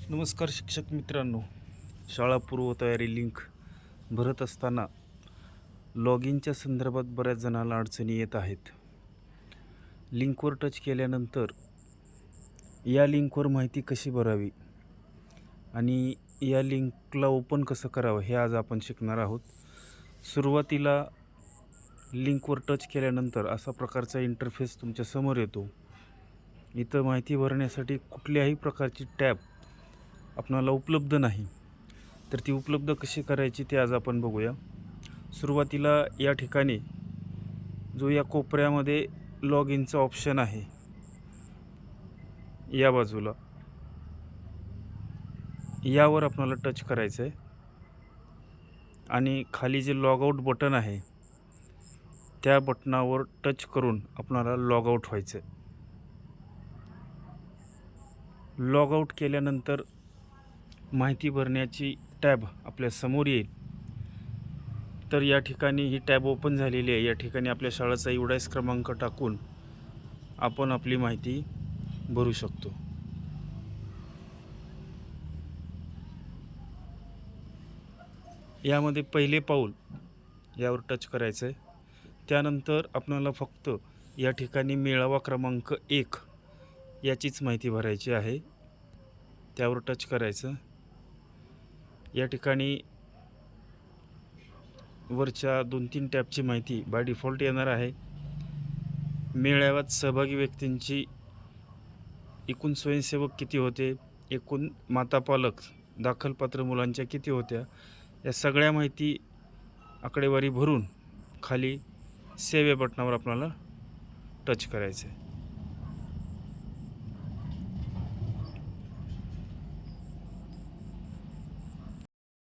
नमस्कार शिक्षक मित्रांनो, शाळा पूर्वतयारी लिंक भरत असताना लॉग इनच्या संदर्भात बऱ्याच जणांना अडचणी येत आहेत. लिंकवर टच केल्यानंतर या लिंकवर माहिती कशी भरावी आणि या लिंकला ओपन कसं करावं हे आज आपण शिकणार आहोत. सुरुवातीला लिंकवर टच केल्यानंतर असा प्रकारचा इंटरफेस तुमच्या समोर येतो. इथं माहिती भरण्यासाठी कुठल्याही प्रकारची टॅब आपणाला उपलब्ध नाही, तर ती उपलब्ध कशी करायची ते आज आपण बघूया. सुरुवातीला या ठिकाणी जो या कोपऱ्यामध्ये लॉग इनचा ऑप्शन आहे, या बाजूला यावर आपल्याला टच करायचं आहे आणि खाली जे लॉग आऊट बटन आहे त्या बटनावर टच करून आपल्याला लॉग आऊट व्हायचं आहे. लॉग आऊट केल्यानंतर माहिती भरण्याची टॅब आपल्या समोर येईल. तर या ठिकाणी ही टॅब ओपन झालेली आहे. या ठिकाणी आपल्या शाळेचा एवढाच क्रमांक टाकून आपण आपली माहिती भरू शकतो. यामध्ये पहिले पाऊल यावर टच करायचं आहे. त्यानंतर आपल्याला फक्त या ठिकाणी मेळावा क्रमांक 1 याचीच माहिती भरायची आहे. त्यावर टच करायचं. या ठिकाणी वरच्या 2-3 टॅबची माहिती बाय डिफॉल्ट येणार आहे. मेळाव्यात सहभागी व्यक्तींची एकूण स्वयंसेवक किती होते, एकूण मातापालक दाखलपात्र मुलांच्या किती होत्या, या सगळ्या माहिती आकडेवारी भरून खाली सेव्ह या बटनावर आपल्याला टच करायचं आहे.